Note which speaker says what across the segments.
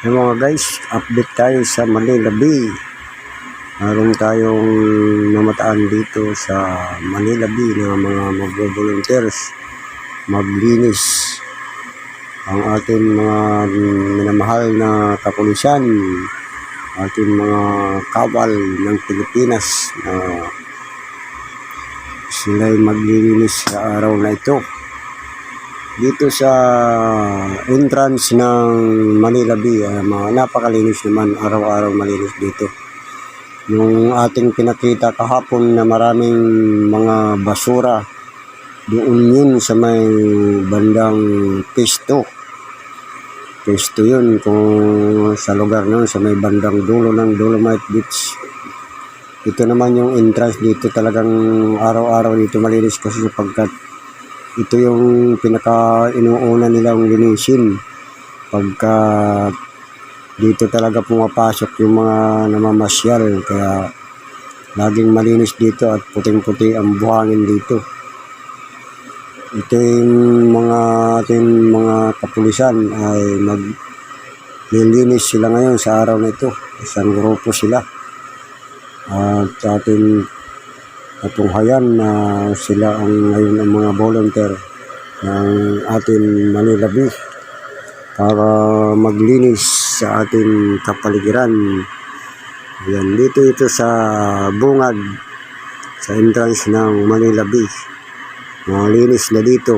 Speaker 1: Yung mga guys, update tayo sa Manila Bay. Meron tayong namataan dito sa Manila Bay na mga mag-volunteers maglinis ang ating mga minamahal na kapulisan, ating mga kawal ng Pilipinas na sila'y maglilinis sa araw na ito dito sa entrance ng Manila Bay. Napakalinis naman, araw-araw malinis dito. Yung ating pinakita kahapon na maraming mga basura, doon yun sa may bandang Pisto yun, kung sa lugar nun sa may bandang dulo ng Dolomite Beach. Ito naman yung entrance dito, talagang araw-araw dito malinis kasi sapagkat ito yung pinaka-inuuna nilang linisin pagka dito talaga pumapasok yung mga namamasyal, kaya laging malinis dito at puting-puti ang buhangin dito. Ito yung mga ating mga kapulisan ay maglilinis sila ngayon sa araw na ito. Isang grupo sila at ating natunghayan na sila ang ngayon ang mga volunteer ng ating Manila Bay para maglinis sa ating kapaligiran. Yan, dito ito sa bungad sa entrance ng Manila Bay. Malinis na dito.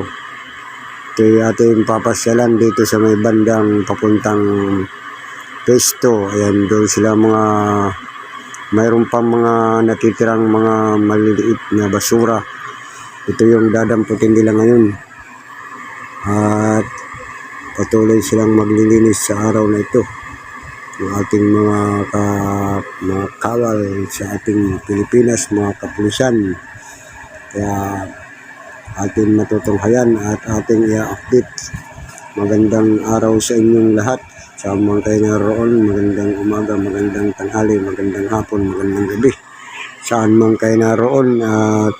Speaker 1: Ito yung ating papasyalan dito sa may bandang papuntang Pesto. Ayan, doon sila mayroon pang mga natitirang mga maliliit na basura. Ito yung dadamputin nila ngayon. At patuloy silang maglilinis sa araw na ito. Yung ating mga kawal sa ating Pilipinas, mga kapulisan. Kaya ating matutunghayan at ating i-update. Magandang araw sa inyong lahat. Saan man kayo naroon, magandang umaga, magandang tanghali, magandang hapon, magandang gabi. Saan man kayo naroon at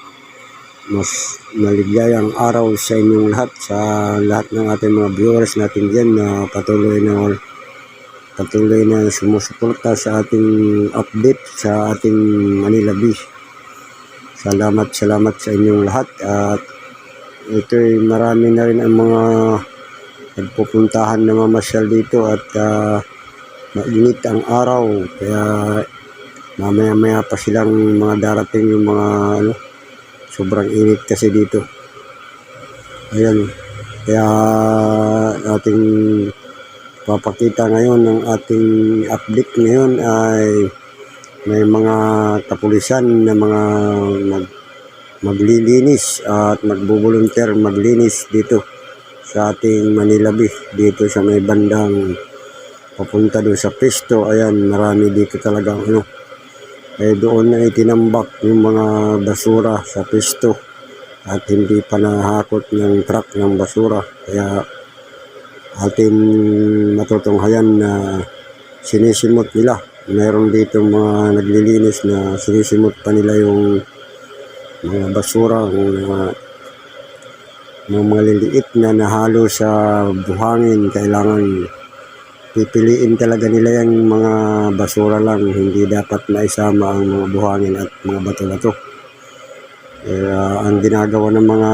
Speaker 1: mas maligayang araw sa inyong lahat, sa lahat ng ating mga viewers natin dyan na patuloy na sumusuporta sa ating update sa ating Manila Bay. Salamat sa inyong lahat. At ito'y marami na rin ang mga nagpupuntahan na mamasyal dito at mainit ang araw, kaya mamaya pa silang mga darating yung mga sobrang init kasi dito. Ayan, kaya ating papakita ngayon ng ating update ngayon ay may mga kapulisan na mga maglilinis at magbo-volunteer maglinis dito sa ating Manila Bay, dito sa may bandang papunta doon sa Pisto. Ayan, marami dito talagang doon na itinambak yung mga basura sa Pisto at hindi pa nahakot ng truck ng basura, kaya ating matutunghayan na sinisimot nila. Meron dito mga naglilinis na sinisimot pa nila yung mga basura, mga liliit na nahalo sa buhangin. Kailangan pipiliin talaga nila yung mga basura lang, hindi dapat maisama ang mga buhangin at mga bato-bato. Ang ginagawa ng mga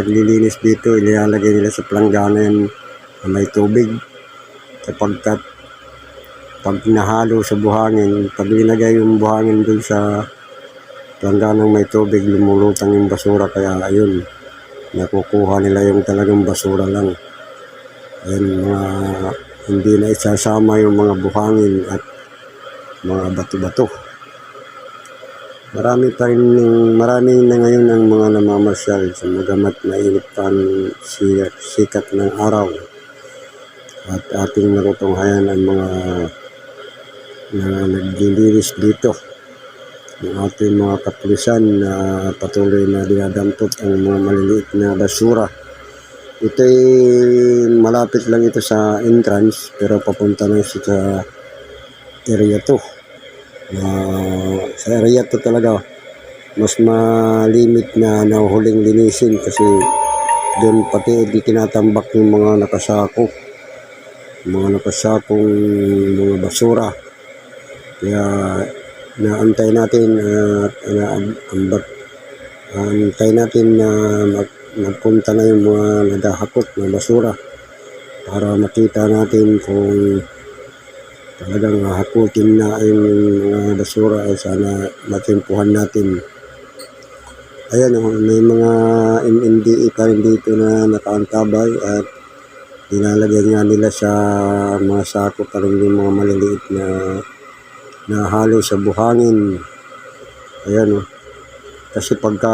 Speaker 1: naglilinis dito, ilalagay nila sa planggana na may tubig, sapagkat pag nahalo sa buhangin, pag linagay yung buhangin dun sa planggana may tubig, lumulutang yung basura, kaya ayun, nakukuha nila yung talagang basura lang. Ayun, hindi na isasama yung mga buhangin at mga bato-bato. Marami na ngayon ang mga namamasyal sa magamat mainit pa ang sikat ng araw, at ating natutunghayan ang mga na naglilinis dito. Yung ating mga kapulisan na patuloy na dinadampot ang mga maliliit na basura. Ito'y malapit lang ito sa entrance, pero papunta na sa area 2. Sa area 2 talaga mas malimit na nahuhuling linisin kasi doon pati di tinatambak yung mga nakasako. mga nakasakong mga basura. Kaya naantay natin at antay natin na magpunta na yung mga nadahakot na basura para makita natin kung talagang hakutin na yung mga basura ay sana matimpuhan natin. Ayan, may mga MMDA pa rin dito na nakaantabay at nilalagyan nga nila sa mga sako pa rin yung mga maliliit na halo sa buhangin. Ayan, kasi pagka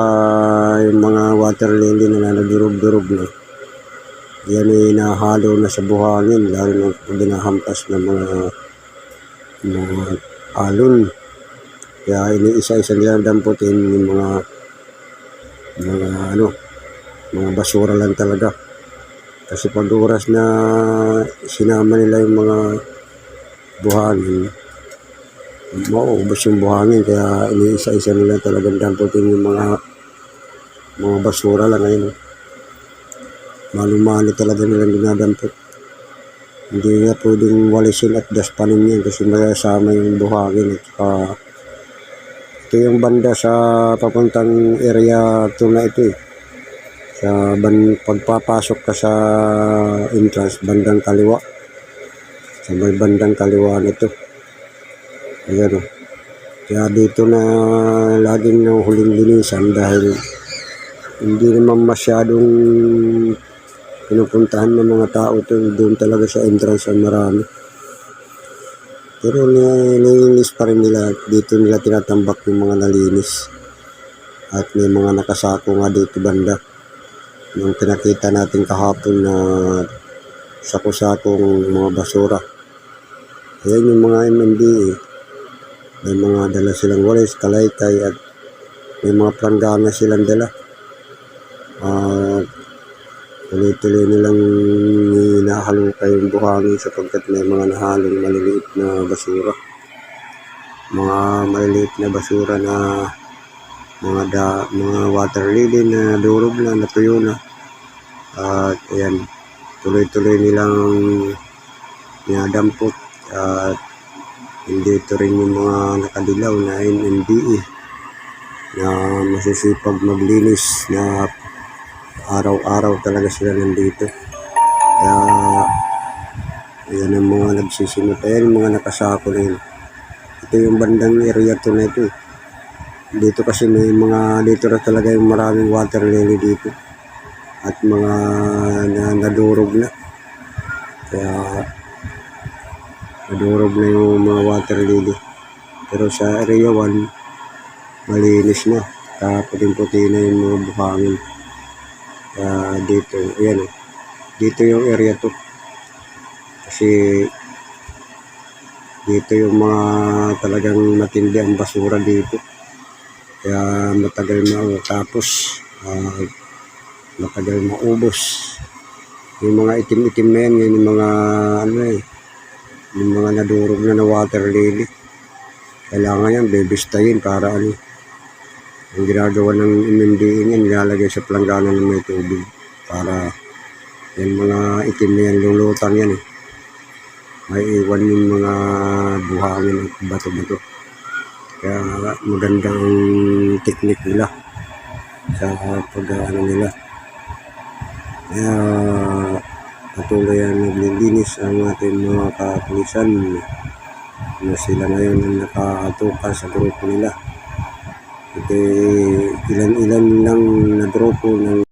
Speaker 1: yung mga water lily na nadurog-durog na, yan ay nahalo na sa buhangin, lalo na pag dinahampas ng mga alon. Kaya iniisa-isa nila damputin yung mga basura lang talaga. Kasi pag oras na sinama nila yung mga buhangin, mauubos yung buhangin. Kaya iniisa-isa nila talagang damputin yung mga basura lang ngayon. Mali-mali talaga nilang dinadampot. Hindi nga pwedeng walisin at daspanin yan kasi mayasama yung buhangin. At ito yung banda sa papuntang area 2 na ito eh. Sa pagpapasok ka sa entrance, bandang kaliwa. Sa may bandang kaliwa nito. Ayan o. Kaya dito na laging na huling linisan dahil hindi naman masyadong pinupuntahan ng mga tao ito. Doon talaga sa entrance ang marami. Pero nilinis pa rin nila. Dito nila tinatambak yung mga nalinis. At may mga nakasako nga dito banda. Nung pinakita natin kahapon na sako-sakong mga basura. Ayan yung mga MMDA. May mga dala silang walis, kalaykay at may mga planggana silang dala. Tuloy-tuloy nilang hinahalukay yung buhangin sapagkat may mga nahalong maliliit na basura. Mga maliliit na basura na mga water lily na durog na, natuyo na. At ayan, tuloy-tuloy nilang dinadampot. At dito rin yung mga nakadilaw na MMDA na masisipag maglinis na araw-araw talaga sila nandito. Kaya ayan ang mga nagsisimot. Ayan yung mga nakasako na yun. Ito yung bandang area 2 na ito. Dito kasi may mga, dito na talaga yung maraming water lily dito. At mga nadurog na. Kaya nadurog na yung mga water lily. Pero sa area 1, malinis na. Puting-puti na yung mga buhangin. Dito, ayan o. Dito yung area 2. Kasi dito yung mga talagang matindi ang basura dito. Kaya matagal tapos matagal maubos. Yung mga itim-itim na yan, yung mga yung mga nadurog na water lily. Kailangan yan, bebistayin para ang ginagawa ng MMDA niyan, nilalagay sa planggana ng may tubig para yan mga itim na yan, lulutang yan eh. May iwan yung mga buhangin at bato-bato. Kaya magandang technique nila sa pag-ano nila. Kaya patuloy ang naglilinis ang ating mga kapulisan na sila ngayon ang nakatuka sa grupo nila. Ilan-ilan lang na grupo ng